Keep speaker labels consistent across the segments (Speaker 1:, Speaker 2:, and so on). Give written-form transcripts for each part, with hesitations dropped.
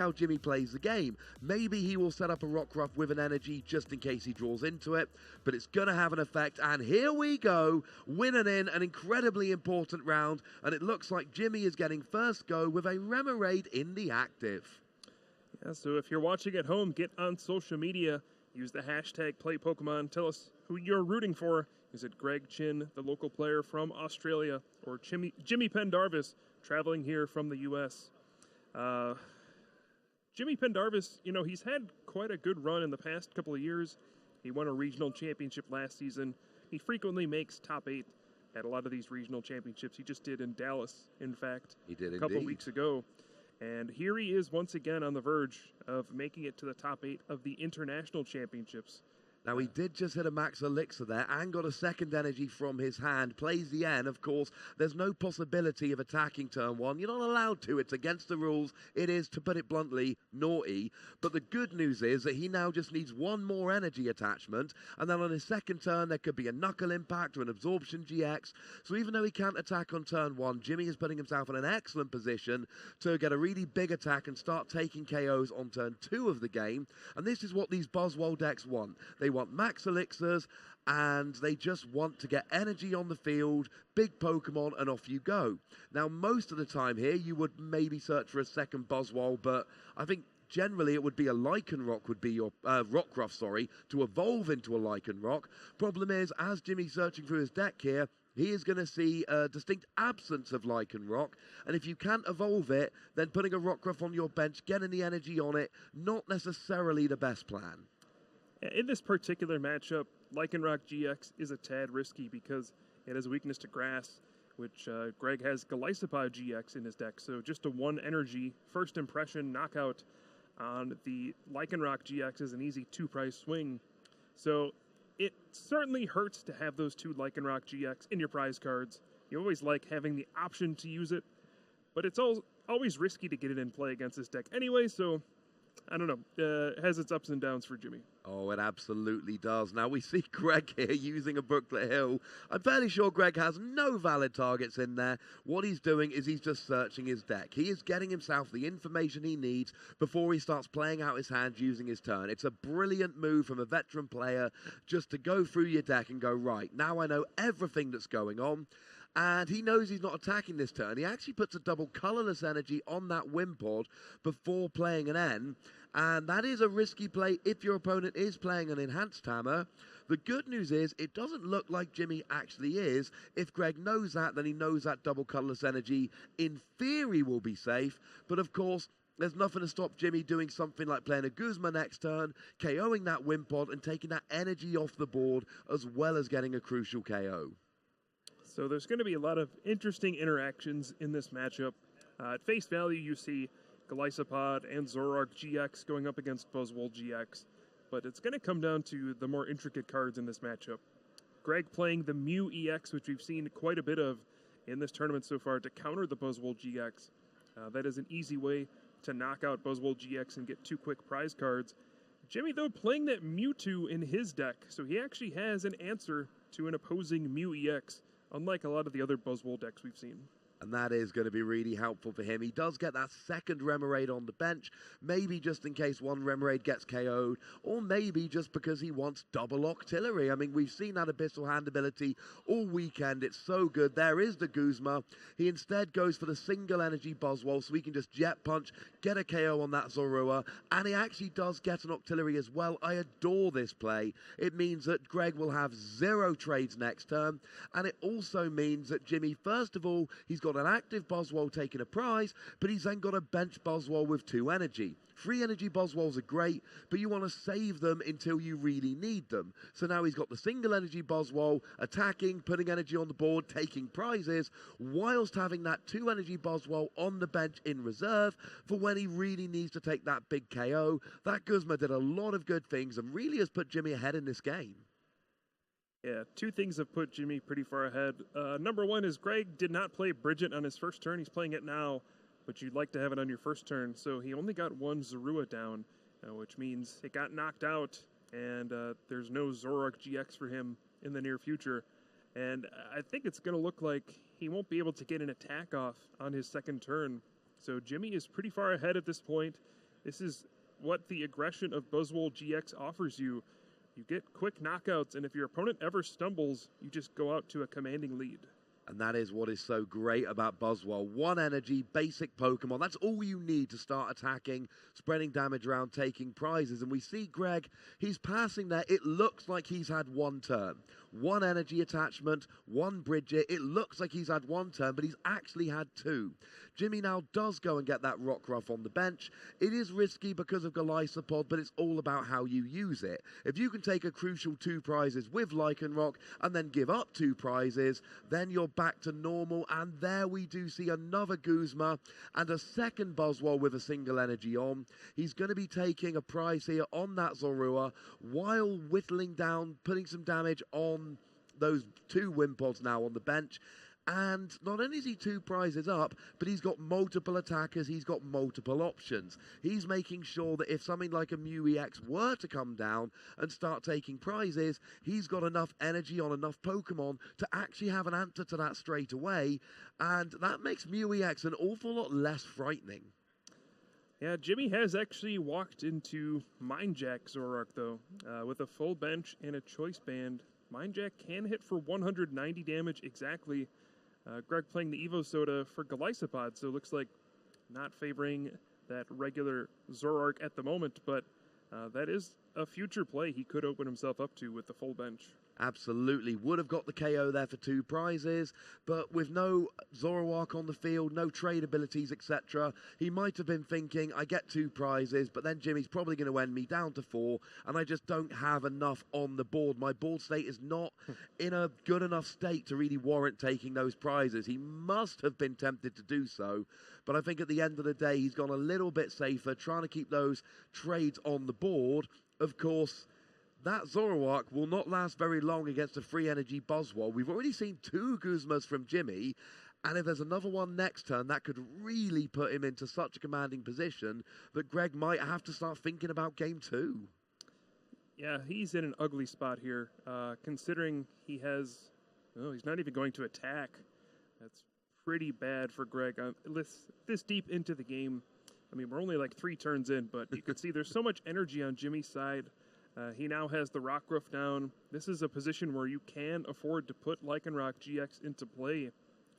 Speaker 1: how Jimmy plays the game. Maybe he will set up a Rockruff with an energy just in case he draws into it, but it's going to have an effect. And here we go, winning in an incredibly important round, and it looks like Jimmy is getting first go with a Remoraid in the active.
Speaker 2: Yeah, so if you're watching at home, get on social media, use the hashtag #PlayPokemon, tell us who you're rooting for. Is it Greg Chin, the local player from Australia, or Jimmy Pendarvis, traveling here from the U.S.? Jimmy Pendarvis, you know, he's had quite a good run in the past couple of years. He won a regional championship last season. He frequently makes top 8 at a lot of these regional championships. He just did in Dallas, in fact,
Speaker 1: he did
Speaker 2: a couple weeks ago. And here he is once again on the verge of making it to the top 8 of the international championships.
Speaker 1: Now, he did just hit a max elixir there and got a second energy from his hand. Plays the N, of course. There's no possibility of attacking turn 1. You're not allowed to. It's against the rules. It is, to put it bluntly, naughty. But the good news is that he now just needs one more energy attachment. And then on his second turn, there could be a Knuckle Impact or an Absorption GX. So even though he can't attack on turn 1, Jimmy is putting himself in an excellent position to get a really big attack and start taking KOs on turn 2 of the game. And this is what these Buzzwole decks want. They want max elixirs, and they just want to get energy on the field, big Pokemon, and off you go. Now, most of the time here, you would maybe search for a second Buzzwole, but I think generally it would be a Lycanroc would be your Rockruff, to evolve into a Lycanroc. Problem is, as Jimmy's searching through his deck here, he is going to see a distinct absence of Lycanroc, and if you can't evolve it, then putting a Rockruff on your bench, getting the energy on it, not necessarily the best plan.
Speaker 2: In this particular matchup, Lycanroc GX is a tad risky because it has a weakness to grass, which Greg has Golisopod GX in his deck. So just a 1 energy first impression knockout on the Lycanroc GX is an easy 2-price swing. So it certainly hurts to have those 2 Lycanroc GX in your prize cards. You always like having the option to use it, but it's always risky to get it in play against this deck anyway, so I don't know. It has its ups and downs for Jimmy.
Speaker 1: Oh, it absolutely does. Now, we see Greg here using a Brooklet Hill. I'm fairly sure Greg has no valid targets in there. What he's doing is he's just searching his deck. He is getting himself the information he needs before he starts playing out his hand using his turn. It's a brilliant move from a veteran player just to go through your deck and go, right, now I know everything that's going on. And he knows he's not attacking this turn. He actually puts a double colorless energy on that Wimpod before playing an N. And that is a risky play if your opponent is playing an enhanced hammer. The good news is it doesn't look like Jimmy actually is. If Greg knows that, then he knows that double colorless energy in theory will be safe. But of course, there's nothing to stop Jimmy doing something like playing a Guzma next turn, KOing that Wimpod and taking that energy off the board as well as getting a crucial KO.
Speaker 2: So there's going to be a lot of interesting interactions in this matchup. At face value, you see Golisopod and Zoroark GX going up against Buzzwole GX, but it's going to come down to the more intricate cards in this matchup. Greg playing the Mew EX, which we've seen quite a bit of in this tournament so far to counter the Buzzwole GX. That is an easy way to knock out Buzzwole GX and get 2 quick prize cards. Jimmy, though, playing that Mewtwo in his deck, so he actually has an answer to an opposing Mew EX, unlike a lot of the other Buzzwole decks we've seen.
Speaker 1: And that is going to be really helpful for him. He does get that second Remoraid on the bench, maybe just in case one Remoraid gets KO'd, or maybe just because he wants double Octillery. I mean, we've seen that Abyssal Hand ability all weekend. It's so good. There is the Guzma. He instead goes for the single energy Buzzwole, so he can just Jet Punch, get a KO on that Zorua, and he actually does get an Octillery as well. I adore this play. It means that Greg will have 0 trades next turn, and it also means that Jimmy, first of all, he's got an active Buzzwole taking a prize, but he's then got a bench Buzzwole with 2 energy. 3 energy Buzzwoles are great, but you want to save them until you really need them. So now he's got the single energy Buzzwole, attacking, putting energy on the board, taking prizes, whilst having that 2 energy Buzzwole on the bench in reserve for when he really needs to take that big KO. That Guzma did a lot of good things and really has put Jimmy ahead in this game.
Speaker 2: Yeah, 2 things have put Jimmy pretty far ahead. Number 1 is Greg did not play Bridget on his first turn. He's playing it now, but you'd like to have it on your first turn. So he only got 1 Zorua down, which means it got knocked out, and there's no Zoroark GX for him in the near future. And I think it's going to look like he won't be able to get an attack off on his second turn. So Jimmy is pretty far ahead at this point. This is what the aggression of Buzzwole GX offers you. You get quick knockouts, and if your opponent ever stumbles, you just go out to a commanding lead.
Speaker 1: And that is what is so great about Buzzwole. 1 energy, basic Pokemon. That's all you need to start attacking, spreading damage around, taking prizes. And we see Greg, he's passing there. It looks like he's had 1 turn. 1 energy attachment, 1 Bridget. It looks like he's had 1 turn, but he's actually had 2. Jimmy now does go and get that Rockruff on the bench. It is risky because of Golisopod, but it's all about how you use it. If you can take a crucial 2 prizes with Lycanroc and then give up 2 prizes, then you're back to normal. And there we do see another Guzma and a second Buzzwole with a single energy on. He's going to be taking a prize here on that Zorua while whittling down, putting some damage on those 2 Wimpods now on the bench. And not only is he 2 prizes up, but he's got multiple attackers, he's got multiple options. He's making sure that if something like a Mew EX were to come down and start taking prizes, he's got enough energy on enough Pokemon to actually have an answer to that straight away. And that makes Mew EX an awful lot less frightening.
Speaker 2: Yeah, Jimmy has actually walked into Mindjack Zoroark, though. With a full bench and a choice band, Mindjack can hit for 190 damage exactly. Greg playing the Evo Soda for Golisopod, so it looks like not favoring that regular Zoroark at the moment, but that is a future play he could open himself up to with the full bench.
Speaker 1: Absolutely. Would have got the KO there for 2 prizes, but with no Zoroark on the field, no trade abilities, etc., he might have been thinking, I get 2 prizes, but then Jimmy's probably going to end me down to 4, and I just don't have enough on the board. My board state is not in a good enough state to really warrant taking those prizes. He must have been tempted to do so, but I think at the end of the day, he's gone a little bit safer, trying to keep those trades on the board. Of course, that Zoroark will not last very long against a free energy Buzzwole. We've already seen 2 Guzmas from Jimmy, and if there's another one next turn, that could really put him into such a commanding position that Greg might have to start thinking about game 2.
Speaker 2: Yeah, he's in an ugly spot here, considering he has... Oh, he's not even going to attack. That's pretty bad for Greg. This deep into the game, I mean, we're only like 3 turns in, but you can see there's so much energy on Jimmy's side. He now has the Rockruff down. This is a position where you can afford to put Lycanroc GX into play. It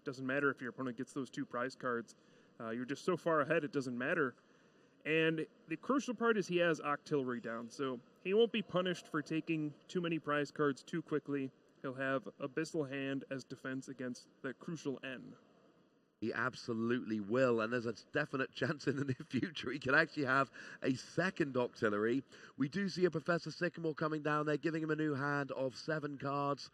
Speaker 2: doesn't matter if your opponent gets those 2 prize cards. You're just so far ahead, it doesn't matter. And the crucial part is he has Octillery down, so he won't be punished for taking too many prize cards too quickly. He'll have Abyssal Hand as defense against the crucial N.
Speaker 1: He absolutely will, and there's a definite chance in the near future he can actually have a second Octillery. We do see a Professor Sycamore coming down there, giving him a new hand of 7 cards.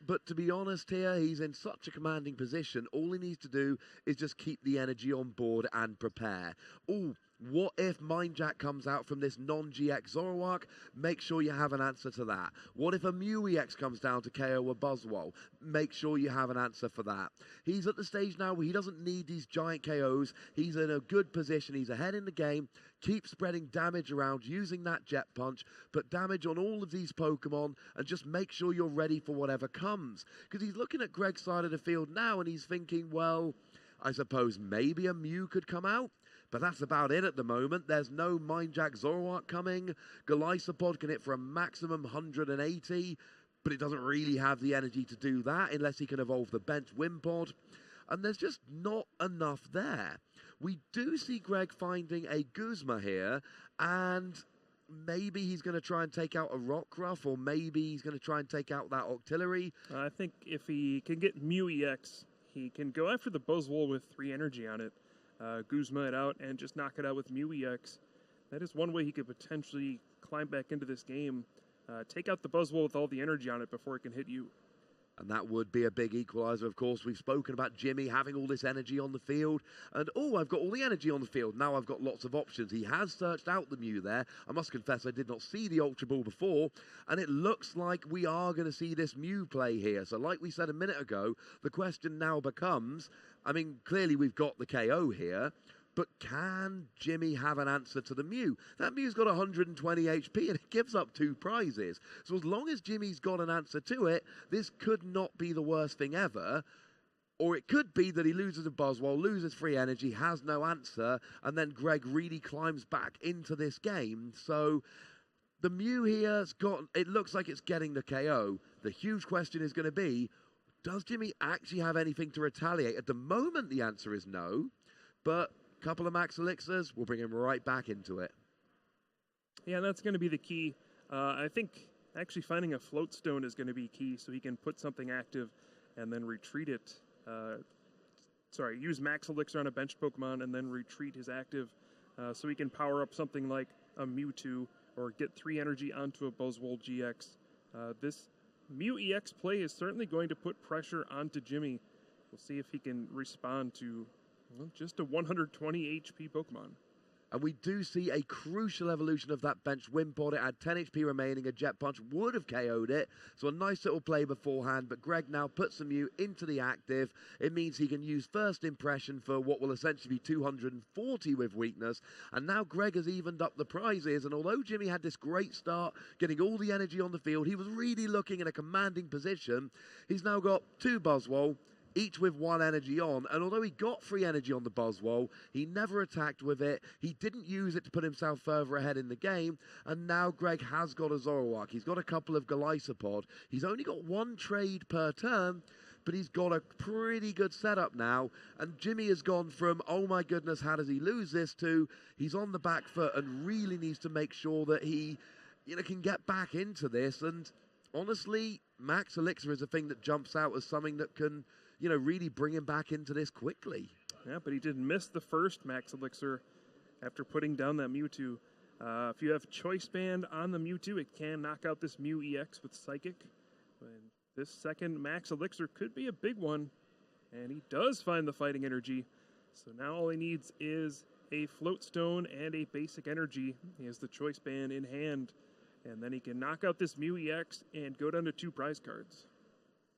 Speaker 1: But to be honest here, he's in such a commanding position. All he needs to do is just keep the energy on board and prepare. Ooh, what if Mindjack comes out from this non-GX Zoroark? Make sure you have an answer to that. What if a Mew EX comes down to KO a Buzzwole? Make sure you have an answer for that. He's at the stage now where he doesn't need these giant KOs. He's in a good position. He's ahead in the game. Keep spreading damage around using that Jet Punch. Put damage on all of these Pokemon and just make sure you're ready for whatever comes. Because he's looking at Greg's side of the field now and he's thinking, well, I suppose maybe a Mew could come out. But that's about it at the moment. There's no Mindjack Zoroark coming. Golisopod can hit for a maximum 180, but it doesn't really have the energy to do that unless he can evolve the bench Wimpod. And there's just not enough there. We do see Greg finding a Guzma here, and maybe he's going to try and take out a Rockruff, or maybe he's going to try and take out that Octillery.
Speaker 2: I think if he can get Mew EX, he can go after the Buzzwole with 3 energy on it. Guzma it out and just knock it out with Mew EX. That is one way he could potentially climb back into this game. Take out the Buzzwole with all the energy on it before it can hit you.
Speaker 1: And that would be a big equalizer, of course. We've spoken about Jimmy having all this energy on the field. And, oh, I've got all the energy on the field. Now I've got lots of options. He has searched out the Mew there. I must confess I did not see the Ultra Ball before. And it looks like we are going to see this Mew play here. So like we said a minute ago, the question now becomes, I mean, clearly we've got the KO here. But can Jimmy have an answer to the Mew? That Mew's got 120 HP and it gives up 2 prizes. So as long as Jimmy's got an answer to it, this could not be the worst thing ever. Or it could be that he loses a Buzzwole, loses free energy, has no answer, and then Greg really climbs back into this game. So the Mew here's got, it looks like it's getting the KO. The huge question is going to be, does Jimmy actually have anything to retaliate? At the moment, the answer is no, but a couple of Max Elixirs will bring him right back into it.
Speaker 2: Yeah, that's going to be the key. I think actually finding a float stone is going to be key, so he can put something active and then retreat it. Use Max Elixir on a bench Pokemon and then retreat his active, so he can power up something like a Mewtwo or get 3 energy onto a Buzzwole GX. This Mew EX play is certainly going to put pressure onto Jimmy. We'll see if he can respond to just a 120 HP Pokemon.
Speaker 1: And we do see a crucial evolution of that bench Wimpod. It had 10 HP remaining. A Jet Punch would have KO'd it. So a nice little play beforehand. But Greg now puts the Mew into the active. It means he can use First Impression for what will essentially be 240 with weakness. And now Greg has evened up the prizes. And although Jimmy had this great start, getting all the energy on the field, he was really looking in a commanding position. He's now got 2 Buzzwole, each with 1 energy on, and although he got 3 energy on the Buzzwole, he never attacked with it. He didn't use it to put himself further ahead in the game, and now Greg has got a Zoroark. He's got a couple of Golisopod. He's only got 1 trade per turn, but he's got a pretty good setup now, and Jimmy has gone from, oh my goodness, how does he lose this, to he's on the back foot and really needs to make sure that he can get back into this. And honestly, Max Elixir is a thing that jumps out as something that can really bring him back into this quickly.
Speaker 2: Yeah, but he did miss the first Max Elixir after putting down that Mewtwo. If you have Choice Band on the Mewtwo, it can knock out this Mew EX with Psychic. And this second Max Elixir could be a big one, and he does find the fighting energy. So now all he needs is a Float Stone and a basic energy. He has the Choice Band in hand, and then he can knock out this Mew EX and go down to 2 prize cards.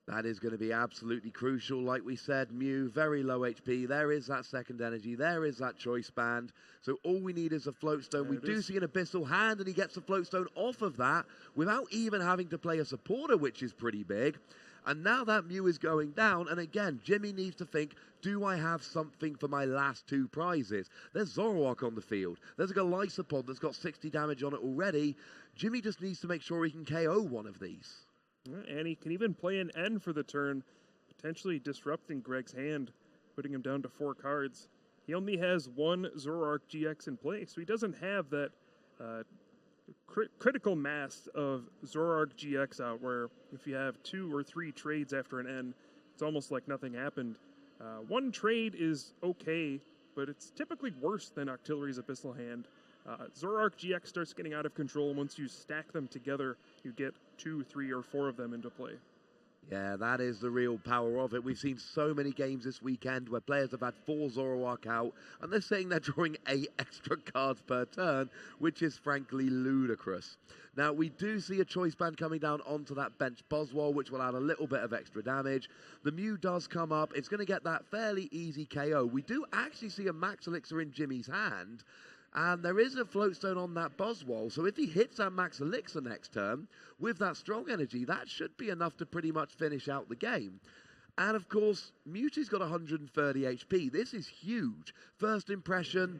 Speaker 1: That is going to be absolutely crucial. Like we said, Mew, very low HP. There is that second energy. There is that Choice Band. So all we need is a Float Stone. We do see an Abyssal Hand, and he gets the Float Stone off of that without even having to play a supporter, which is pretty big. And now that Mew is going down, and again, Jimmy needs to think, do I have something for my last 2 prizes? There's Zoroark on the field. There's a Golisopod that's got 60 damage on it already. Jimmy just needs to make sure he can KO one of these.
Speaker 2: And he can even play an N for the turn, potentially disrupting Greg's hand, putting him down to 4 cards. He only has 1 Zoroark GX in play, so he doesn't have that critical mass of Zoroark GX out, where if you have 2 or 3 trades after an N, it's almost like nothing happened. 1 trade is okay, but it's typically worse than Octillery's Abyssal Hand. Zoroark GX starts getting out of control. Once you stack them together, you get 2, 3, or 4 of them into play.
Speaker 1: Yeah, that is the real power of it. We've seen so many games this weekend where players have had 4 Zoroark out, and they're saying they're drawing 8 extra cards per turn, which is frankly ludicrous. Now, we do see a Choice Band coming down onto that bench Buzzwole, which will add a little bit of extra damage. The Mew does come up. It's going to get that fairly easy KO. We do actually see a Max Elixir in Jimmy's hand, and there is a Float Stone on that Buzzwole, so if he hits that Max Elixir next turn, with that strong energy, that should be enough to pretty much finish out the game. And of course, Mewtwo's got 130 HP. This is huge. First Impression,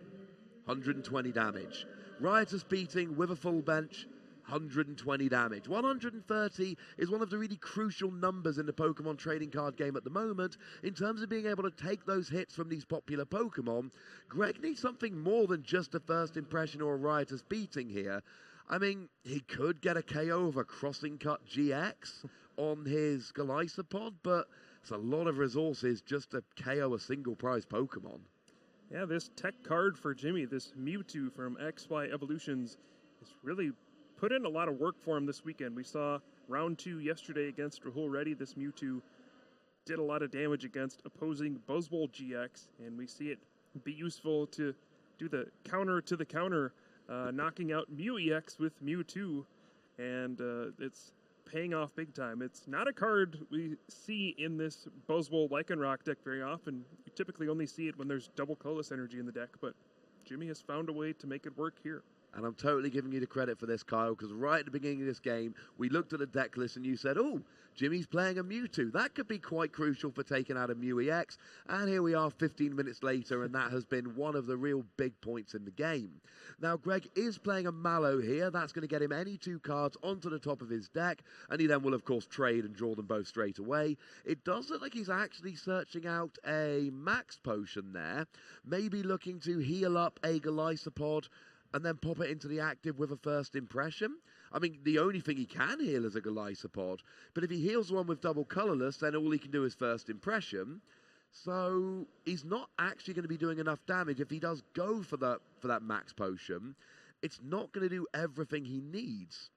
Speaker 1: 120 damage. Riotous Beating with a full bench, 120 damage. 130 is one of the really crucial numbers in the Pokemon trading card game at the moment in terms of being able to take those hits from these popular Pokemon. Greg needs something more than just a First Impression or a Riotous Beating here. I mean, he could get a KO of a Crossing Cut GX on his Golisopod, but it's a lot of resources just to KO a single prize Pokemon.
Speaker 2: Yeah, this tech card for Jimmy, this Mewtwo from XY Evolutions, is really put in a lot of work for him this weekend. We saw round 2 yesterday against Rahul Reddy. This Mewtwo did a lot of damage against opposing Buzzwole GX, and we see it be useful to do the counter to the counter, knocking out Mew EX with Mewtwo, and it's paying off big time. It's not a card we see in this Buzzwole Lycanroc deck very often. You typically only see it when there's double colorless energy in the deck, but Jimmy has found a way to make it work here.
Speaker 1: And I'm totally giving you the credit for this, Kyle, because right at the beginning of this game, we looked at the deck list and you said, oh, Jimmy's playing a Mewtwo. That could be quite crucial for taking out a Mew EX. And here we are 15 minutes later, and that has been one of the real big points in the game. Now, Greg is playing a Mallow here. That's going to get him any 2 cards onto the top of his deck, and he then will, of course, trade and draw them both straight away. It does look like he's actually searching out a Max Potion there, maybe looking to heal up a Golisopod and then pop it into the active with a first impression. I mean, the only thing he can heal is a Golisopod, but if he heals one with double colorless, then all he can do is first impression. So he's not actually going to be doing enough damage. If he does go for that Max Potion, it's not going to do everything he needs.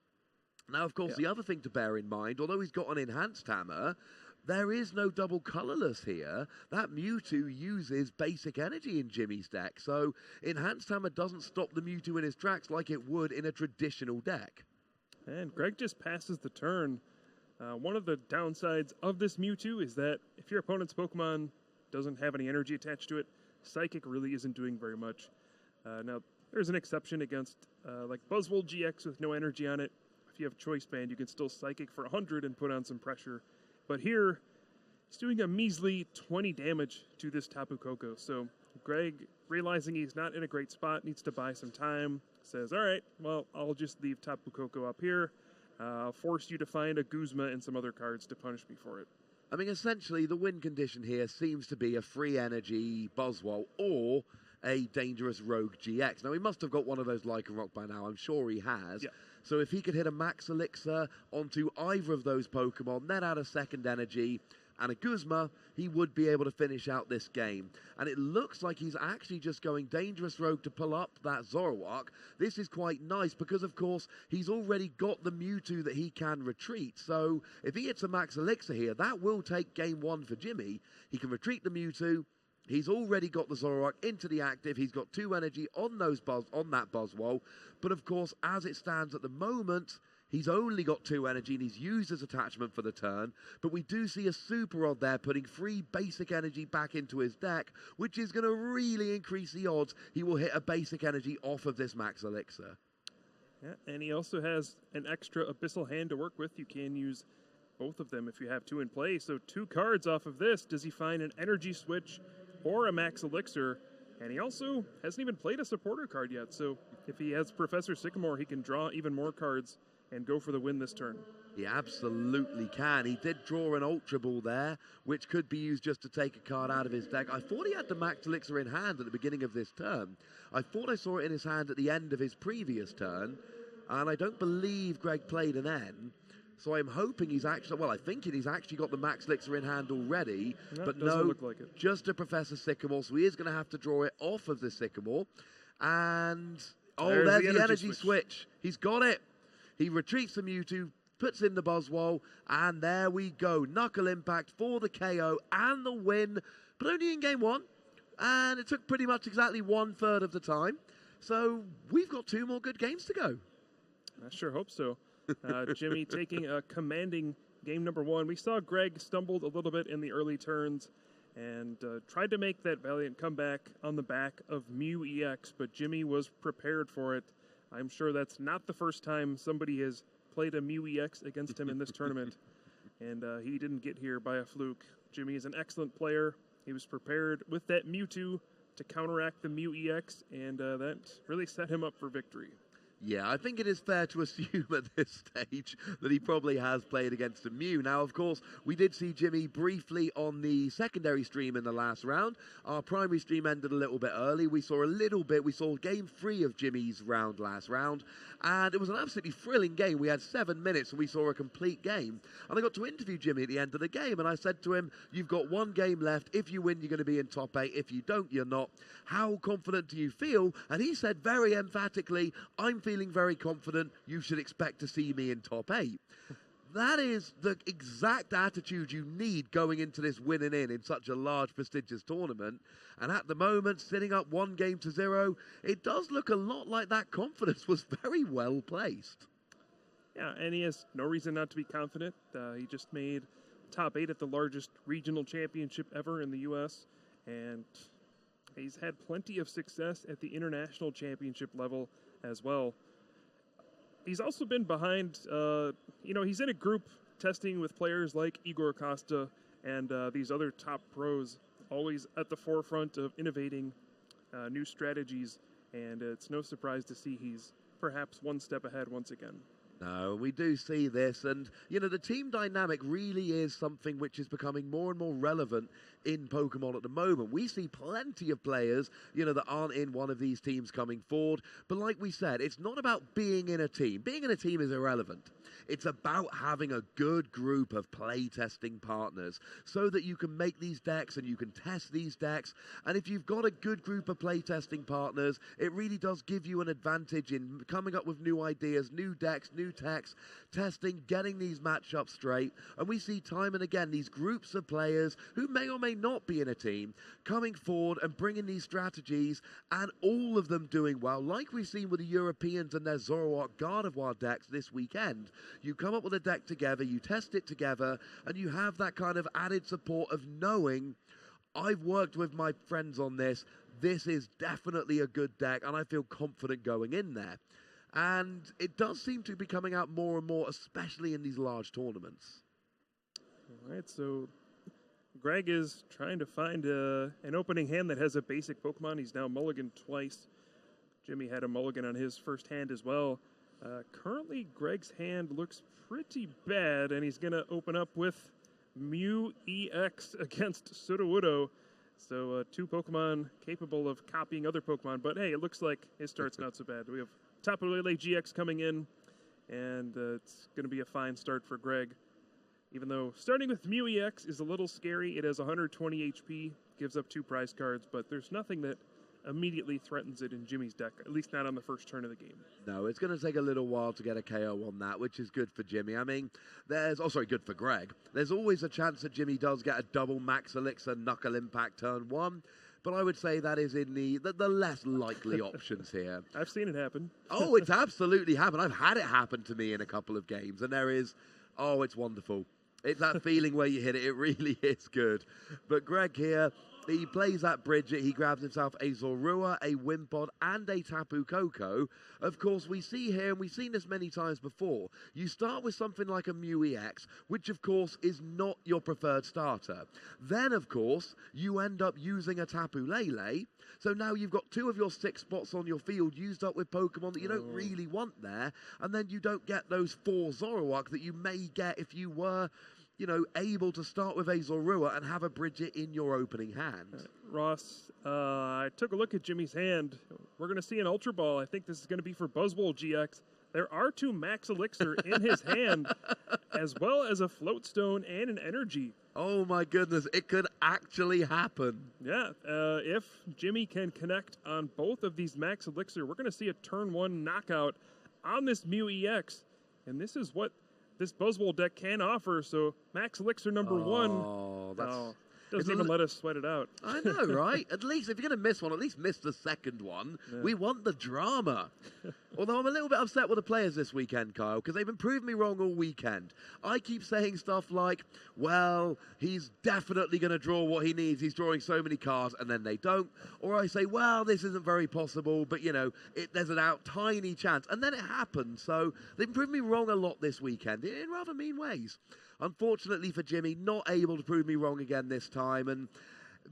Speaker 1: Now, of course, the other thing to bear in mind, although he's got an Enhanced Hammer, there is no double colorless here. That Mewtwo uses basic energy in Jimmy's deck, so Enhanced Hammer doesn't stop the Mewtwo in his tracks like it would in a traditional deck.
Speaker 2: And Greg just passes the turn. One of the downsides of this Mewtwo is that if your opponent's Pokemon doesn't have any energy attached to it, Psychic really isn't doing very much. Now, there's an exception against like Buzzwole GX with no energy on it. If you have Choice Band, you can still Psychic for 100 and put on some pressure. But here, he's doing a measly 20 damage to this Tapu Koko. So Greg, realizing he's not in a great spot, needs to buy some time, says, all right, well, I'll just leave Tapu Koko up here. I'll force you to find a Guzma and some other cards to punish me for it.
Speaker 1: I mean, essentially, the win condition here seems to be a free energy Buzzwole or a dangerous Rogue GX. Now, he must have got one of those Lycanroc by now. I'm sure he has. Yeah. So if he could hit a Max Elixir onto either of those Pokemon, then add a second energy and a Guzma, he would be able to finish out this game. And it looks like he's actually just going Dangerous Rogue to pull up that Zoroark. This is quite nice because, of course, he's already got the Mewtwo that he can retreat. So if he hits a Max Elixir here, that will take game 1 for Jimmy. He can retreat the Mewtwo. He's already got the Zoroark into the active. He's got 2 energy on that Buzzwole. But, of course, as it stands at the moment, he's only got 2 energy and he's used his attachment for the turn. But we do see a Super Rod there putting 3 basic energy back into his deck, which is going to really increase the odds he will hit a basic energy off of this Max Elixir.
Speaker 2: Yeah, and he also has an extra Abyssal Hand to work with. You can use both of them if you have 2 in play. So 2 cards off of this. Does he find an Energy Switch or a Max Elixir? And he also hasn't even played a supporter card yet. So if he has Professor Sycamore, he can draw even more cards and go for the win this turn.
Speaker 1: He absolutely can. He did draw an Ultra Ball there, which could be used just to take a card out of his deck. I thought he had the Max Elixir in hand at the beginning of this turn. I thought I saw it in his hand at the end of his previous turn, and I don't believe Greg played an N. So I'm hoping he's actually, well, I think he's actually got the Max Elixir in hand already, but no,
Speaker 2: look like it.
Speaker 1: Just a Professor Sycamore, so he is going to have to draw it off of the Sycamore. And, oh, there's the energy switch. He's got it. He retreats the Mewtwo, puts in the Buzzwole, and there we go. Knuckle Impact for the KO and the win, but only in game 1. And it took pretty much exactly 1/3 of the time. So we've got 2 more good games to go.
Speaker 2: I sure hope so. Jimmy taking a commanding game number 1. We saw Greg stumbled a little bit in the early turns and tried to make that valiant comeback on the back of Mew EX, but Jimmy was prepared for it. I'm sure that's not the first time somebody has played a Mew EX against him in this tournament, and he didn't get here by a fluke. Jimmy is an excellent player. He was prepared with that Mewtwo to counteract the Mew EX, and that really set him up for victory.
Speaker 1: Yeah, I think it is fair to assume at this stage that he probably has played against a Mew. Now, of course, we did see Jimmy briefly on the secondary stream in the last round. Our primary stream ended a little bit early. We saw game 3 of Jimmy's last round, and it was an absolutely thrilling game. We had 7 minutes and we saw a complete game. And I got to interview Jimmy at the end of the game, and I said to him, you've got 1 game left. If you win, you're going to be in top 8. If you don't, you're not. How confident do you feel? And he said very emphatically, I'm feeling very confident. You should expect to see me in top 8. That is the exact attitude you need going into this winning in such a large, prestigious tournament. And at the moment, sitting up 1-0, it does look a lot like that confidence was very well placed.
Speaker 2: Yeah, and he has no reason not to be confident. He just made top 8 at the largest regional championship ever in the U.S., and he's had plenty of success at the international championship level. as well. He's also been behind, he's in a group testing with players like Igor Costa and these other top pros, always at the forefront of innovating new strategies, and it's no surprise to see he's perhaps one step ahead once again.
Speaker 1: No, we do see this, and the team dynamic really is something which is becoming more and more relevant in Pokemon at the moment. We see plenty of players, that aren't in one of these teams coming forward, but like we said, it's not about being in a team. Being in a team is irrelevant. It's about having a good group of playtesting partners so that you can make these decks and you can test these decks, and if you've got a good group of playtesting partners, it really does give you an advantage in coming up with new ideas, new decks, new techs, testing, getting these matchups straight. And we see time and again these groups of players who may or may not be in a team coming forward and bringing these strategies, and all of them doing well, like we've seen with the Europeans and their Zoroark Gardevoir decks this weekend. You come up with a deck together, you test it together, and you have that kind of added support of knowing, I've worked with my friends on this, this is definitely a good deck, and I feel confident going in there. And it does seem to be coming out more and more, especially in these large tournaments.
Speaker 2: All right, so Greg is trying to find an opening hand that has a basic Pokemon. He's now mulliganed twice. Jimmy had a mulligan on his first hand as well. Currently, Greg's hand looks pretty bad, and he's going to open up with Mew EX against Sudowoodo. So two Pokemon capable of copying other Pokemon, but hey, it looks like his start's not so bad. We have Tapu Lele GX coming in, and it's going to be a fine start for Greg. Even though starting with Mew EX is a little scary, it has 120 HP, gives up 2 prize cards, but there's nothing that immediately threatens it in Jimmy's deck, at least not on the first turn of the game.
Speaker 1: No, it's going to take a little while to get a KO on that, which is good for Jimmy. I mean, good for Greg. There's always a chance that Jimmy does get a double Max Elixir Knuckle Impact turn 1, but I would say that is in the less likely options here.
Speaker 2: I've seen it happen.
Speaker 1: Oh, it's absolutely happened. I've had it happen to me in a couple of games, and it's wonderful. It's that feeling where you hit it. It really is good. But Greg here, he plays that Bridget. He grabs himself a Zorua, a Wimpod, and a Tapu Koko. Of course, we see here, and we've seen this many times before, you start with something like a Mew EX, which, of course, is not your preferred starter. Then, of course, you end up using a Tapu Lele. So now you've got 2 of your 6 spots on your field used up with Pokemon that you don't really want there. And then you don't get those 4 Zoroark that you may get if you were able to start with a Zorua and have a Bridget in your opening hand.
Speaker 2: Ross, I took a look at Jimmy's hand. We're going to see an Ultra Ball. I think this is going to be for Buzzwole GX. There are 2 Max Elixir in his hand, as well as a Float Stone and an Energy.
Speaker 1: Oh my goodness, it could actually happen.
Speaker 2: Yeah, if Jimmy can connect on both of these Max Elixir, we're going to see a turn 1 knockout on this Mew EX. And this is what this Buzzwole deck can offer. So Max Elixir number 1. Doesn't even let us sweat it out.
Speaker 1: I know, right? At least, if you're going to miss one, at least miss the second one. Yeah. We want the drama. Although I'm a little bit upset with the players this weekend, Kyle, because they've been proving me wrong all weekend. I keep saying stuff like, well, he's definitely going to draw what he needs. He's drawing so many cards, and then they don't. Or I say, well, this isn't very possible, but, there's an tiny chance. And then it happens. So they've proved me wrong a lot this weekend in rather mean ways. Unfortunately for Jimmy, not able to prove me wrong again this time, and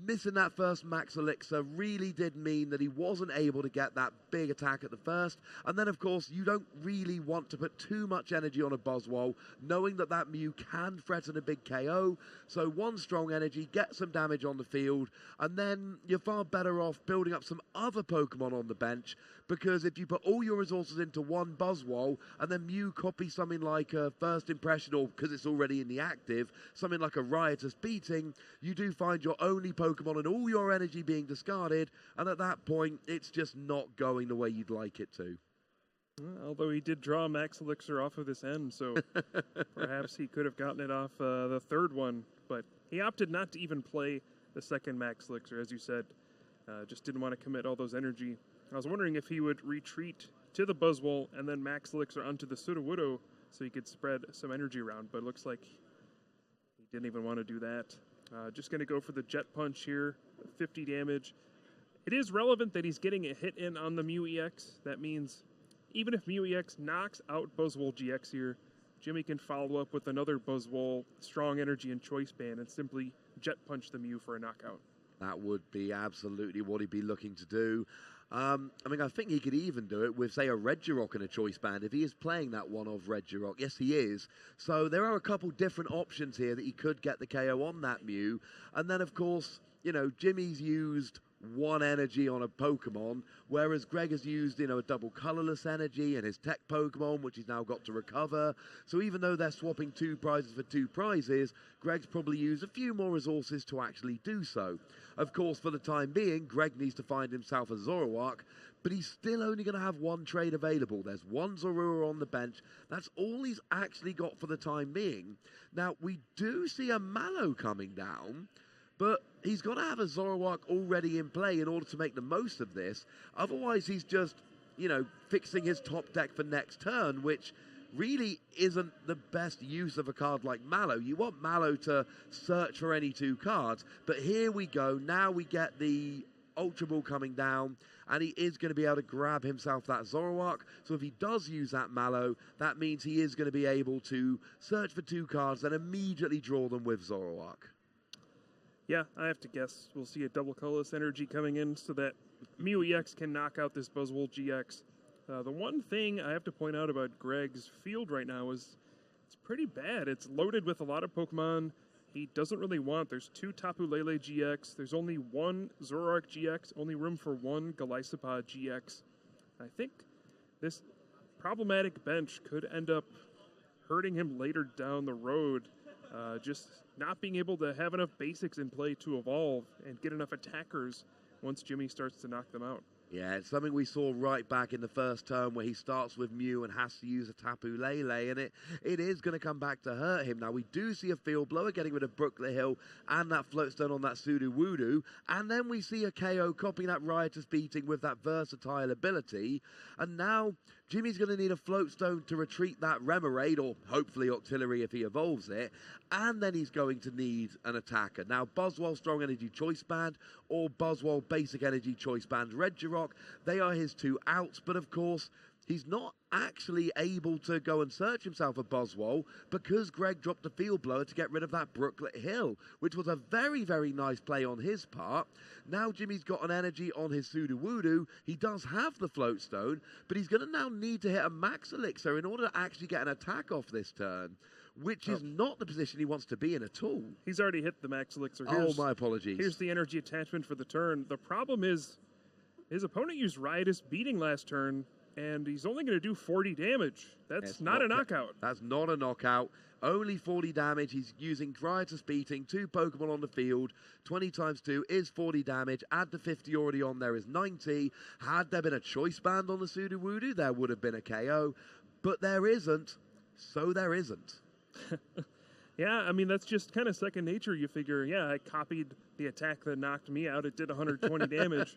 Speaker 1: missing that first Max Elixir really did mean that he wasn't able to get that big attack at the first. And then, of course, you don't really want to put too much energy on a Buzzwole, knowing that that Mew can threaten a big KO. So 1 strong energy, get some damage on the field, and then you're far better off building up some other Pokemon on the bench, because if you put all your resources into 1 Buzzwole, and then Mew copies something like a First Impression, or because it's already in the active, something like a Riotous Beating, you do find your only Pokemon and all your energy being discarded, and at that point, it's just not going the way you'd like it to.
Speaker 2: Although he did draw Max Elixir off of this end, so perhaps he could have gotten it off the third one, but he opted not to even play the second Max Elixir, as you said. Just didn't want to commit all those energy. I was wondering if he would retreat to the Buzzwole and then Max Elixir onto the Sudowoodo so he could spread some energy around, but it looks like he didn't even want to do that. Just going to go for the Jet Punch here, 50 damage. It is relevant that he's getting a hit in on the Mew EX. That means even if Mew EX knocks out Buzzwole GX here, Jimmy can follow up with another Buzzwole, Strong Energy, and Choice Band and simply Jet Punch the Mew for a knockout.
Speaker 1: That would be absolutely what he'd be looking to do. I mean, I think he could even do it with, say, a Regirock and a Choice Band if he is playing that one of Regirock. Yes, he is. So there are a couple different options here that he could get the KO on that Mew. And then, of course, you know, Jimmy's used one energy on a Pokemon, whereas Greg has used, you know, a double colorless energy and his tech Pokemon, which he's now got to recover. So even though they're swapping 2 prizes for 2 prizes, Greg's probably used a few more resources to actually do so. Of course, for the time being, Greg needs to find himself a Zoroark, but he's still only going to have one trade available. There's one Zorua on the bench. That's all he's actually got for the time being. Now, we do see a Mallow coming down, but he's got to have a Zoroark already in play in order to make the most of this. Otherwise, he's just, you know, fixing his top deck for next turn, which really isn't the best use of a card like Mallow. You want Mallow to search for any 2 cards, but here we go. Now we get the Ultra Ball coming down, and he is going to be able to grab himself that Zoroark. So if he does use that Mallow, that means he is going to be able to search for 2 cards and immediately draw them with Zoroark.
Speaker 2: Yeah, I have to guess we'll see a double colorless energy coming in so that Mew EX can knock out this Buzzwole GX. The one thing I have to point out about Greg's field right now is it's pretty bad. It's loaded with a lot of Pokemon he doesn't really want. There's 2 Tapu Lele GX. There's only 1 Zoroark GX, only room for 1 Golisopod GX. I think this problematic bench could end up hurting him later down the road. Just not being able to have enough basics in play to evolve and get enough attackers once Jimmy starts to knock them out.
Speaker 1: Yeah, it's something we saw right back in the first turn where he starts with Mew and has to use a Tapu Lele, and it is going to come back to hurt him. Now, we do see a field blower getting rid of Brooklet Hill and that Floatstone on that Sudowoodo, and then we see a KO copying that Riotous Beating with that versatile ability, and now Jimmy's going to need a Floatstone to retreat that Remoraid, or hopefully Octillery if he evolves it, and then he's going to need an attacker. Now, Buzzwole Strong Energy Choice Band or Buzzwole Basic Energy Choice Band Regirock, they are his 2 outs, but of course, he's not actually able to go and search himself a Buzzwole because Greg dropped the Field Blower to get rid of that Brooklet Hill, which was a very, very nice play on his part. Now Jimmy's got an energy on his Sudowoodo. He does have the Floatstone, but he's going to now need to hit a Max Elixir in order to actually get an attack off this turn, which is not the position he wants to be in at all.
Speaker 2: He's already hit the Max Elixir.
Speaker 1: My apologies.
Speaker 2: Here's the energy attachment for the turn. The problem is his opponent used Riotous Beating last turn, and he's only going to do 40 damage. That's not a knockout.
Speaker 1: That's not a knockout. Only 40 damage. He's using Riotous Beating, 2 Pokemon on the field. 20 times 2 is 40 damage. Add the 50 already on there is 90. Had there been a Choice Band on the Sudowoodo, there would have been a KO. But there isn't, so there isn't.
Speaker 2: Yeah, I mean, that's just kind of second nature. You figure, yeah, I copied the attack that knocked me out. It did 120 damage.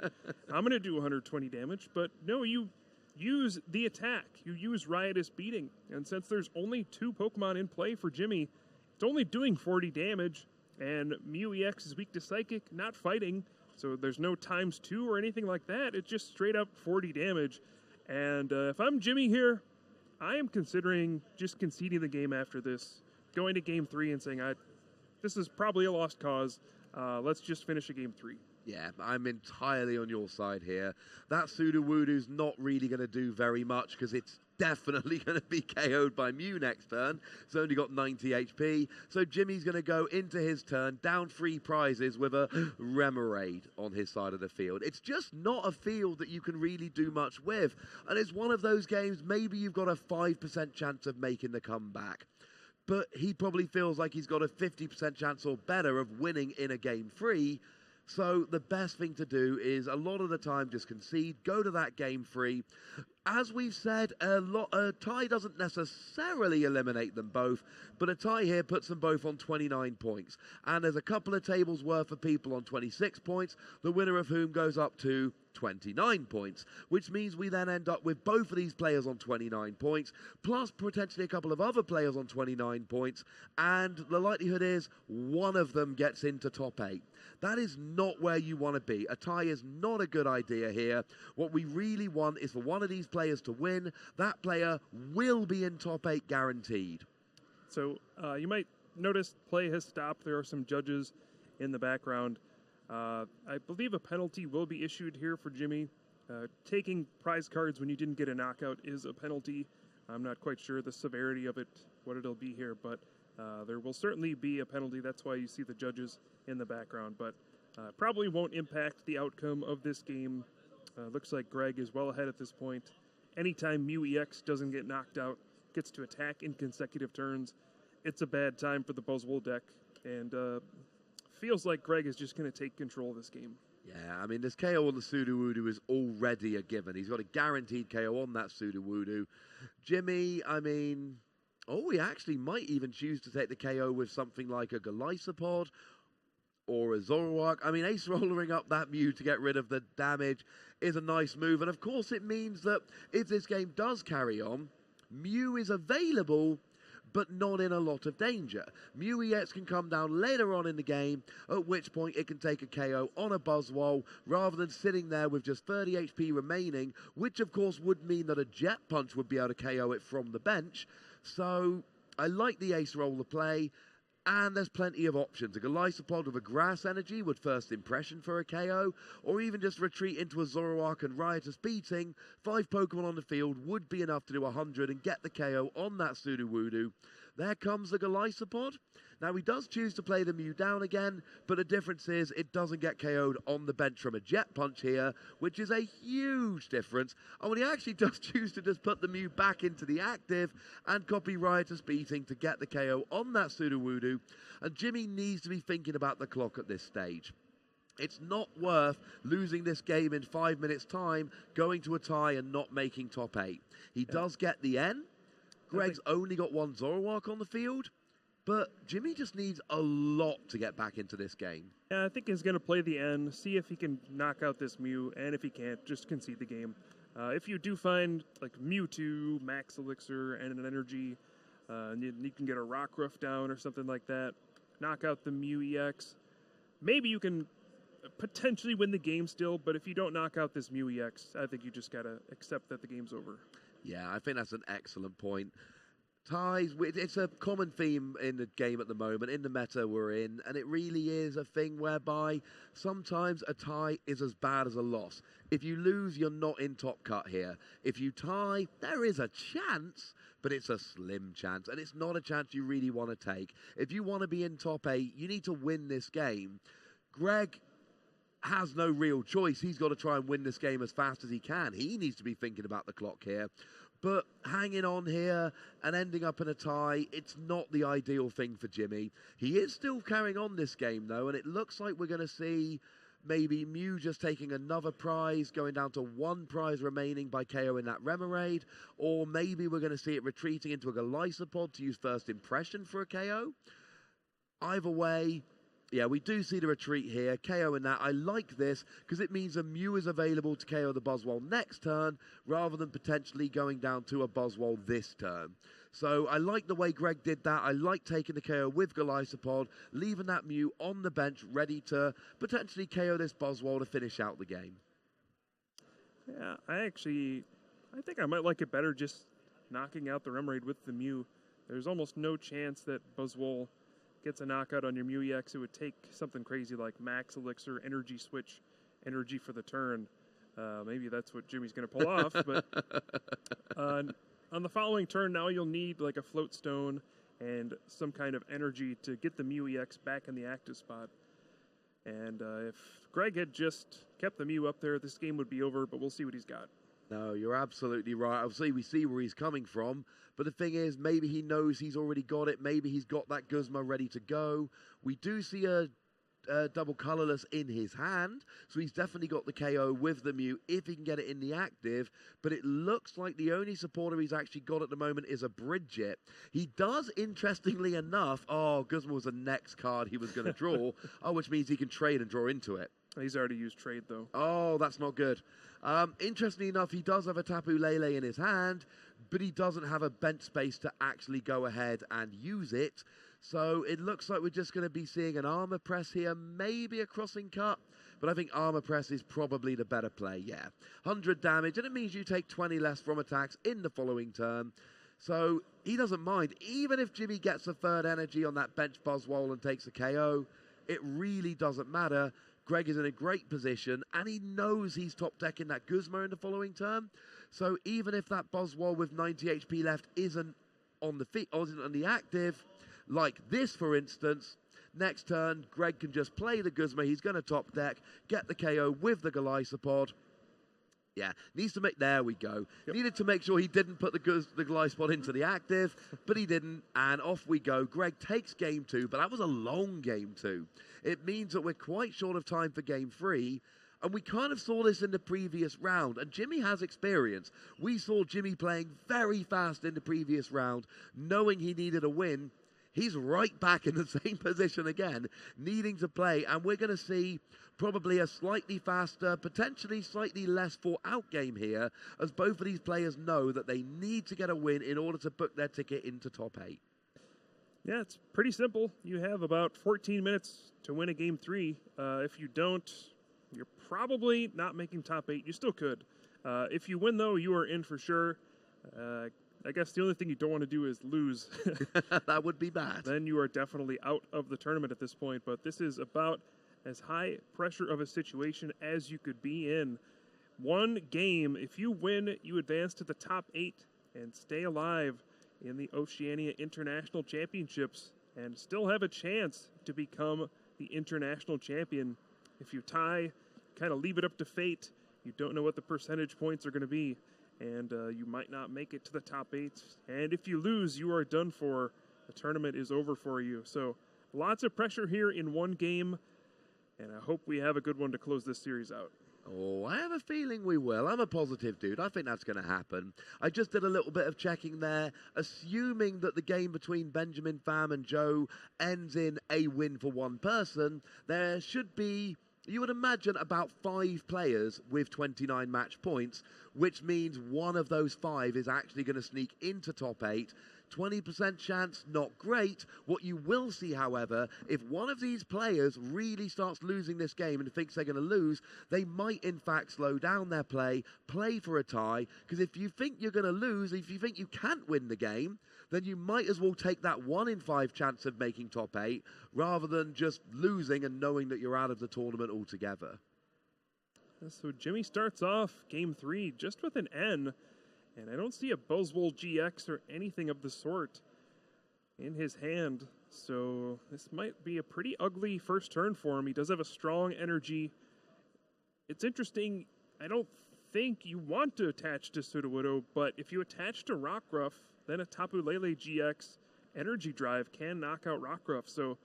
Speaker 2: I'm going to do 120 damage. But no, you use the attack. You use Riotous Beating. And since there's only 2 Pokemon in play for Jimmy, it's only doing 40 damage. And Mew EX is weak to Psychic, not fighting. So there's no ×2 or anything like that. It's just straight up 40 damage. And if I'm Jimmy here, I am considering just conceding the game after this. Going to game 3 and saying, this is probably a lost cause. Let's just finish a game 3.
Speaker 1: Yeah, I'm entirely on your side here. That Sudowoodo's not really going to do very much because it's definitely going to be KO'd by Mew next turn. It's only got 90 HP. So Jimmy's going to go into his turn, down 3 prizes with a Remoraid on his side of the field. It's just not a field that you can really do much with. And it's one of those games, maybe you've got a 5% chance of making the comeback. But he probably feels like he's got a 50% chance or better of winning in a game 3. So the best thing to do is a lot of the time just concede, go to that game 3. As we've said, a tie doesn't necessarily eliminate them both, but a tie here puts them both on 29 points. And there's a couple of tables worth of people on 26 points, the winner of whom goes up to 29 points, which means we then end up with both of these players on 29 points, plus potentially a couple of other players on 29 points, and the likelihood is one of them gets into top 8. That is not where you want to be. A tie is not a good idea here. What we really want is for one of these players players to win, that player will be in top 8 guaranteed.
Speaker 2: So you might notice play has stopped. There are some judges in the background. I believe a penalty will be issued here for Jimmy. Taking prize cards when you didn't get a knockout is a penalty. I'm not quite sure the severity of it, what it'll be here, but there will certainly be a penalty. That's why you see the judges in the background, but probably won't impact the outcome of this game. Looks like Greg is well ahead at this point. Anytime Mew EX doesn't get knocked out, gets to attack in consecutive turns, it's a bad time for the Buzzwole deck, and feels like Greg is just going to take control of this game.
Speaker 1: Yeah, I mean, this KO on the Sudowoodo is already a given. He's got a guaranteed KO on that Sudowoodo. Jimmy, I mean, he actually might even choose to take the KO with something like a Golisopod or a Zoroark. I mean, Ace Rollering up that Mew to get rid of the damage is a nice move. And of course, it means that if this game does carry on, Mew is available, but not in a lot of danger. Mew EX can come down later on in the game, at which point it can take a KO on a Buzzwole, rather than sitting there with just 30 HP remaining, which of course would mean that a Jet Punch would be able to KO it from the bench. So I like the Ace Roller play, and there's plenty of options. A Golisopod with a Grass Energy would First Impression for a KO, or even just retreat into a Zoroark and Riotous Beating. 5 Pokemon on the field would be enough to do 100 and get the KO on that Sudowoodo. There comes the Golisopod. Now, he does choose to play the Mew down again, but the difference is it doesn't get KO'd on the bench from a Jet Punch here, which is a huge difference. And when he actually does choose to just put the Mew back into the active and copy Riotous Beating to get the KO on that Sudowoodo, and Jimmy needs to be thinking about the clock at this stage. It's not worth losing this game in 5 minutes' time, going to a tie and not making top 8. He does get the N. Greg's only got 1 Zoroark on the field. But Jimmy just needs a lot to get back into this game.
Speaker 2: Yeah, I think he's going to play the end, see if he can knock out this Mew, and if he can't, just concede the game. If you do find like Mewtwo, Max Elixir, and an Energy, and you can get a Rockruff down or something like that, knock out the Mew EX, maybe you can potentially win the game still, but if you don't knock out this Mew EX, I think you just got to accept that the game's over.
Speaker 1: Yeah, I think that's an excellent point. Ties, it's a common theme in the game at the moment, in the meta we're in, and it really is a thing whereby sometimes a tie is as bad as a loss. If you lose, you're not in top cut here. If you tie, there is a chance, but it's a slim chance, and it's not a chance you really want to take. If you want to be in top 8, you need to win this game. Greg has no real choice. He's got to try and win this game as fast as he can. He needs to be thinking about the clock here. But hanging on here and ending up in a tie, it's not the ideal thing for Jimmy. He is still carrying on this game, though, and it looks like we're going to see maybe Mew just taking another prize, going down to 1 prize remaining by KO in that Remoraid, or maybe we're going to see it retreating into a Golisopod to use First Impression for a KO. Either way, yeah, we do see the retreat here, KO in that. I like this because it means a Mew is available to KO the Buzzwole next turn rather than potentially going down to a Buzzwole this turn. So I like the way Greg did that. I like taking the KO with Golisopod, leaving that Mew on the bench ready to potentially KO this Buzzwole to finish out the game.
Speaker 2: Yeah, I think I might like it better just knocking out the Remoraid with the Mew. There's almost no chance that Buzzwole gets a knockout on your Mew EX. It would take something crazy like Max Elixir, Energy Switch, Energy for the turn. Maybe that's what Jimmy's going to pull off. But on the following turn, now you'll need like a Float Stone and some kind of energy to get the Mew EX back in the active spot. And if Greg had just kept the Mew up there, this game would be over, but we'll see what he's got.
Speaker 1: No, you're absolutely right. Obviously, we see where he's coming from. But the thing is, maybe he knows he's already got it. Maybe he's got that Guzma ready to go. We do see a double colorless in his hand. So he's definitely got the KO with the Mew if he can get it in the active. But it looks like the only supporter he's actually got at the moment is a Bridget. He does, interestingly enough, Guzma was the next card he was going to draw. Which means he can trade and draw into it.
Speaker 2: He's already used trade, though.
Speaker 1: Oh, that's not good. Interestingly enough, he does have a Tapu Lele in his hand, but he doesn't have a bench space to actually go ahead and use it. So it looks like we're just going to be seeing an armor press here, maybe a crossing cut, but I think Armor Press is probably the better play, yeah. 100 damage, and it means you take 20 less from attacks in the following turn. So he doesn't mind. Even if Jimmy gets a third energy on that bench Buzzwole and takes a KO, it really doesn't matter. Greg is in a great position, and he knows he's top decking that Guzma in the following turn. So even if that Buzzwole with 90 HP left isn't on the feet, or isn't on the active, like this, for instance, next turn, Greg can just play the Guzma. He's going to top deck, get the KO with the Golisopod. Yeah, needs to make, there we go. Yep. Needed to make sure he didn't put the Golisopod into the active, but he didn't, and off we go. Greg takes game 2, but that was a long game 2. It means that we're quite short of time for game 3, and we kind of saw this in the previous round, and Jimmy has experience. We saw Jimmy playing very fast in the previous round, knowing he needed a win. He's right back in the same position again, needing to play, and we're going to see probably a slightly faster, potentially slightly less thought-out game here, as both of these players know that they need to get a win in order to book their ticket into top 8.
Speaker 2: Yeah, it's pretty simple. You have about 14 minutes to win a game 3. If you don't, you're probably not making top 8. You still could. If you win, though, you are in for sure. I guess the only thing you don't want to do is lose.
Speaker 1: That would be bad.
Speaker 2: Then you are definitely out of the tournament at this point. But this is about as high pressure of a situation as you could be in. One game, if you win, you advance to the top 8 and stay alive in the Oceania International Championships and still have a chance to become the international champion. If you tie, kind of leave it up to fate. You don't know what the percentage points are going to be, and you might not make it to the top 8. And if you lose, you are done for. The tournament is over for you. So lots of pressure here in one game, and I hope we have a good one to close this series out.
Speaker 1: Oh, I have a feeling we will. I'm a positive dude. I think that's going to happen. I just did a little bit of checking there, assuming that the game between Benjamin Pham and Joe ends in a win for one person. There should be, you would imagine, about 5 players with 29 match points, which means one of those 5 is actually going to sneak into top 8. 20% chance, not great. What you will see, however, if one of these players really starts losing this game and thinks they're going to lose, they might in fact slow down their play for a tie, because if you think you're going to lose, if you think you can't win the game, then you might as well take that 1 in 5 chance of making top 8 rather than just losing and knowing that you're out of the tournament altogether.
Speaker 2: So Jimmy starts off game 3 just with an N. And I don't see a Buzzwole GX or anything of the sort in his hand. So this might be a pretty ugly first turn for him. He does have a strong energy. It's interesting. I don't think you want to attach to Sudowoodo, but if you attach to Rockruff, then a Tapu Lele GX energy drive can knock out Rockruff. So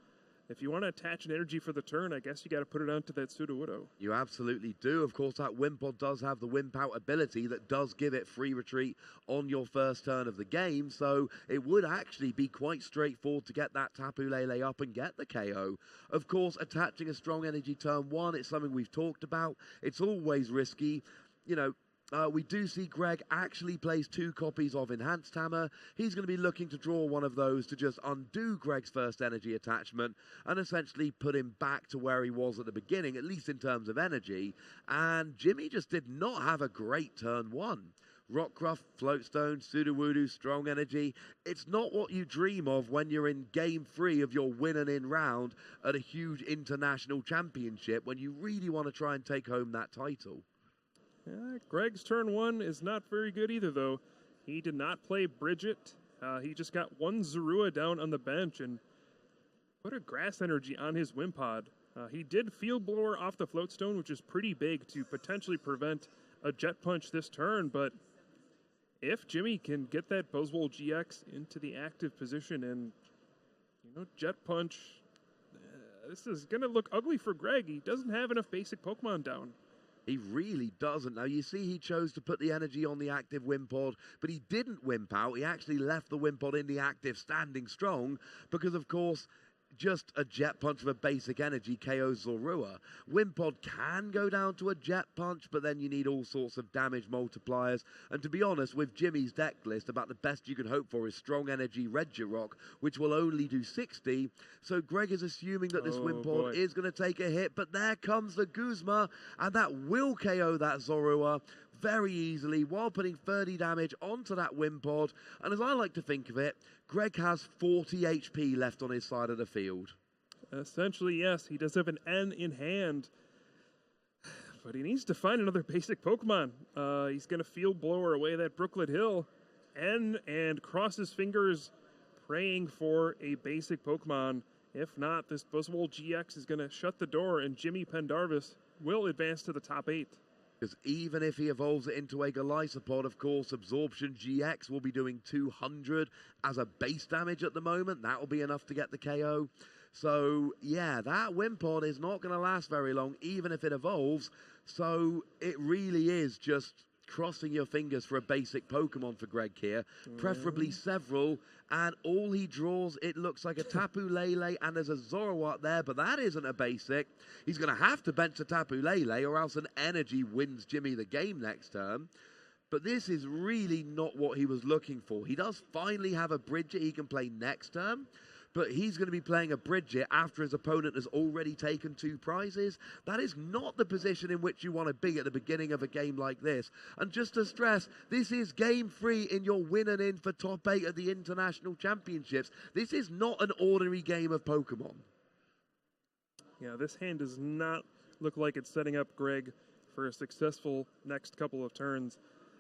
Speaker 2: if you want to attach an energy for the turn, I guess you got to put it onto that Sudowoodo.
Speaker 1: You absolutely do. Of course, that Wimpod does have the Wimp Out ability that does give it free retreat on your first turn of the game, so it would actually be quite straightforward to get that Tapu Lele up and get the KO. Of course, attaching a strong energy turn 1, it's something we've talked about. It's always risky. You know, we do see Greg actually plays 2 copies of Enhanced Hammer. He's going to be looking to draw one of those to just undo Greg's first energy attachment and essentially put him back to where he was at the beginning, at least in terms of energy. And Jimmy just did not have a great turn 1. Rockruff, Floatstone, Sudowoodo, strong energy. It's not what you dream of when you're in game 3 of your win and in round at a huge international championship when you really want to try and take home that title.
Speaker 2: Yeah, Greg's turn 1 is not very good either, though. He did not play Bridget. He just got 1 Zorua down on the bench and put a grass energy on his Wimpod. He did Field Blower off the Floatstone, which is pretty big to potentially prevent a Jet Punch this turn, but if Jimmy can get that Buzzwole GX into the active position and, Jet Punch, this is going to look ugly for Greg. He doesn't have enough basic Pokemon down.
Speaker 1: He really doesn't. Now, you see he chose to put the energy on the active Wimpod, but he didn't Wimp Out. He actually left the Wimpod in the active standing strong because, of course, just a Jet Punch of a basic energy KOs Zorua. Wimpod can go down to a Jet Punch, but then you need all sorts of damage multipliers. And to be honest, with Jimmy's deck list, about the best you can hope for is Strong Energy Regirock, which will only do 60. So Greg is assuming that this Wimpod is going to take a hit, but there comes the Guzma, and that will KO that Zorua very easily while putting 30 damage onto that Wimpod. And as I like to think of it, Greg has 40 HP left on his side of the field.
Speaker 2: Essentially, yes. He does have an N in hand, but he needs to find another basic Pokemon. He's going to Field Blower away that Brooklet Hill and cross his fingers praying for a basic Pokemon. If not, this Buzzwole GX is going to shut the door, and Jimmy Pendarvis will advance to the top 8.
Speaker 1: Because even if he evolves it into a Golisopod, of course, Absorption GX will be doing 200 as a base damage at the moment. That will be enough to get the KO. So, yeah, that Wimpod is not going to last very long, even if it evolves. So, it really is just crossing your fingers for a basic Pokemon for Greg here. Preferably several. And all he draws, it looks like a Tapu Lele, and there's a Zoroark there, but that isn't a basic. He's going to have to bench a Tapu Lele, or else an energy wins Jimmy the game next turn. But this is really not what he was looking for. He does finally have a Bridget he can play next turn, but he's going to be playing a Bridget after his opponent has already taken 2 prizes. That is not the position in which you want to be at the beginning of a game like this. And just to stress, this is game 3 in your win and in for top 8 at the International Championships. This is not an ordinary game of Pokemon.
Speaker 2: Yeah, this hand does not look like it's setting up Greg for a successful next couple of turns.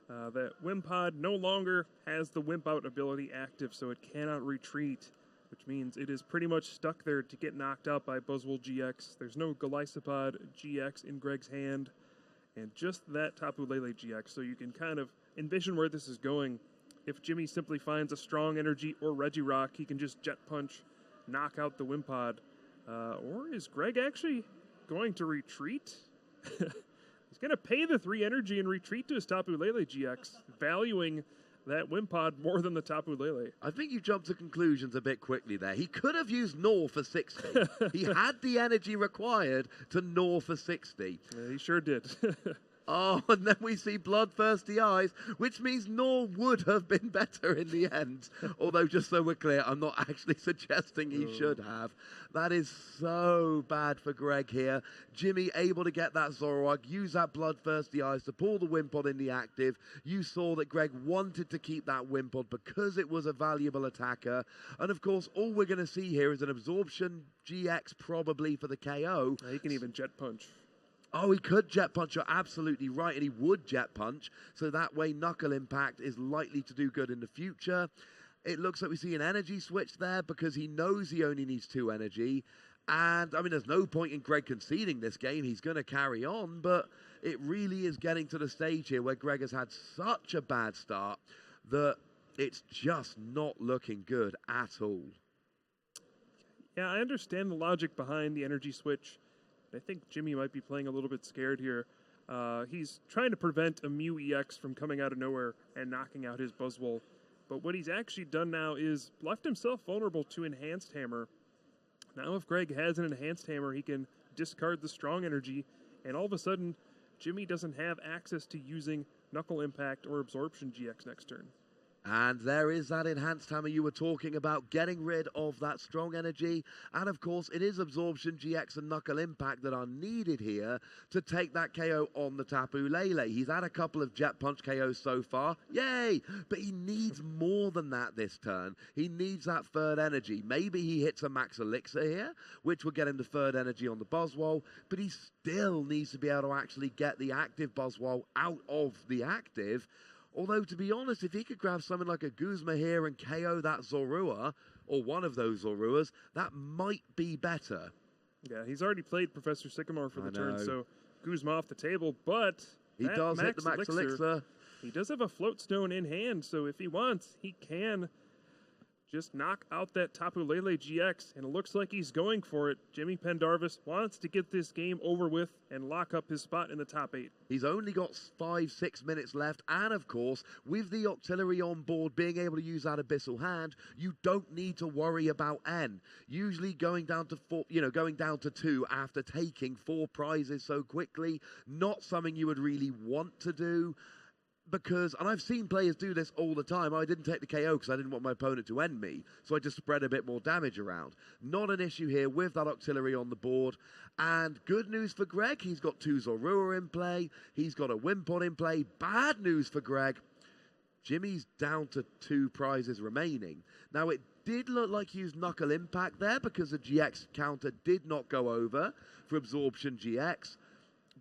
Speaker 2: That Wimpod no longer has the Wimp Out ability active, so it cannot retreat, which means it is pretty much stuck there to get knocked out by Buzzwole GX. There's no Golisopod GX in Greg's hand, and just that Tapu Lele GX. So you can kind of envision where this is going. If Jimmy simply finds a Strong Energy or Regirock, he can just Jet Punch, knock out the Wimpod. Or is Greg actually going to retreat? He's going to pay the 3 energy and retreat to his Tapu Lele GX, valuing that Wimpod more than the Tapu Lele.
Speaker 1: I think you jumped to conclusions a bit quickly there. He could have used Gnaw for 60. He had the energy required to Gnaw for 60.
Speaker 2: Yeah, he sure did.
Speaker 1: Oh, and then we see Bloodthirsty Eyes, which means Gnaw would have been better in the end. Although, just so we're clear, I'm not actually suggesting he should have. That is so bad for Greg here. Jimmy able to get that Zoroark, use that Bloodthirsty Eyes to pull the Wimpod in the active. You saw that Greg wanted to keep that Wimpod because it was a valuable attacker. And of course, all we're going to see here is an Absorption GX probably for the KO.
Speaker 2: He can even Jet Punch.
Speaker 1: Oh, he could Jet Punch, you're absolutely right, and he would Jet Punch, so that way Knuckle Impact is likely to do good in the future. It looks like we see an energy switch there because he knows he only needs 2 energy, and, I mean, there's no point in Greg conceding this game. He's going to carry on, but it really is getting to the stage here where Greg has had such a bad start that it's just not looking good at all.
Speaker 2: Yeah, I understand the logic behind the energy switch. I think Jimmy might be playing a little bit scared here. He's trying to prevent a Mew EX from coming out of nowhere and knocking out his Buzzwole. But what he's actually done now is left himself vulnerable to Enhanced Hammer. Now if Greg has an Enhanced Hammer, he can discard the Strong Energy, and all of a sudden, Jimmy doesn't have access to using Knuckle Impact or Absorption GX next turn.
Speaker 1: And there is that Enhanced Hammer you were talking about, getting rid of that Strong Energy. And of course, it is Absorption GX and Knuckle Impact that are needed here to take that KO on the Tapu Lele. He's had a couple of Jet Punch KOs so far. Yay! But he needs more than that this turn. He needs that 3rd energy. Maybe he hits a Max Elixir here, which will get him the 3rd energy on the Buzzwole. But he still needs to be able to actually get the active Buzzwole out of the active. Although, to be honest, if he could grab something like a Guzma here and KO that Zorua, or one of those Zoruas, that might be better.
Speaker 2: Yeah, he's already played Professor Sycamore for the turn, so Guzma off the table, but
Speaker 1: he does hit the Max Elixir.
Speaker 2: He does have a Float Stone in hand, so if he wants, he can just knock out that Tapu Lele GX, and it looks like he's going for it. Jimmy Pendarvis wants to get this game over with and lock up his spot in the top 8.
Speaker 1: He's only got 5-6 minutes left, and of course, with the Octillery on board, being able to use that Abyssal hand, you don't need to worry about N. Usually going down to 4, going down to 2 after taking 4 prizes so quickly, not something you would really want to do. Because, and I've seen players do this all the time. I didn't take the KO because I didn't want my opponent to end me, so I just spread a bit more damage around. Not an issue here with that Octillery on the board. And good news for Greg, he's got 2 Zorua in play. He's got a Wimpod in play. Bad news for Greg, Jimmy's down to 2 prizes remaining. Now, it did look like he used Knuckle Impact there because the GX counter did not go over for Absorption GX.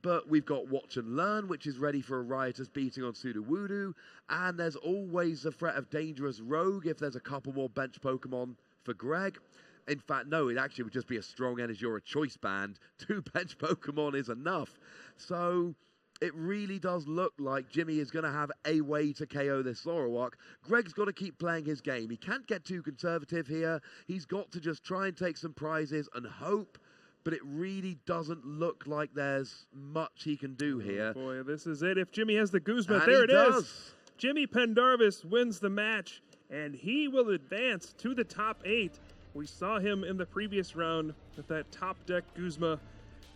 Speaker 1: But we've got Watch and Learn, which is ready for a Riotous beating on Sudowoodo. And there's always the threat of Dangerous Rogue if there's a couple more bench Pokemon for Greg. In fact, no, it actually would just be a Strong Energy or a Choice Band. 2 bench Pokemon is enough. So it really does look like Jimmy is going to have a way to KO this Zoroark. Greg's got to keep playing his game. He can't get too conservative here. He's got to just try and take some prizes and hope. But it really doesn't look like there's much he can do here.
Speaker 2: Oh boy, this is it. If Jimmy has the Guzma,
Speaker 1: and
Speaker 2: there it
Speaker 1: does.
Speaker 2: is. Jimmy Pendarvis wins the match, and he will advance to the top 8. We saw him in the previous round with that top deck Guzma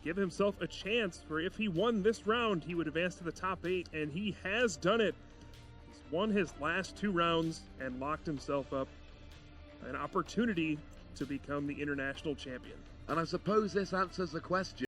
Speaker 2: give himself a chance where if he won this round, he would advance to the top 8, and he has done it. He's won his last 2 rounds and locked himself up an opportunity to become the international champion.
Speaker 1: And I suppose this answers the question.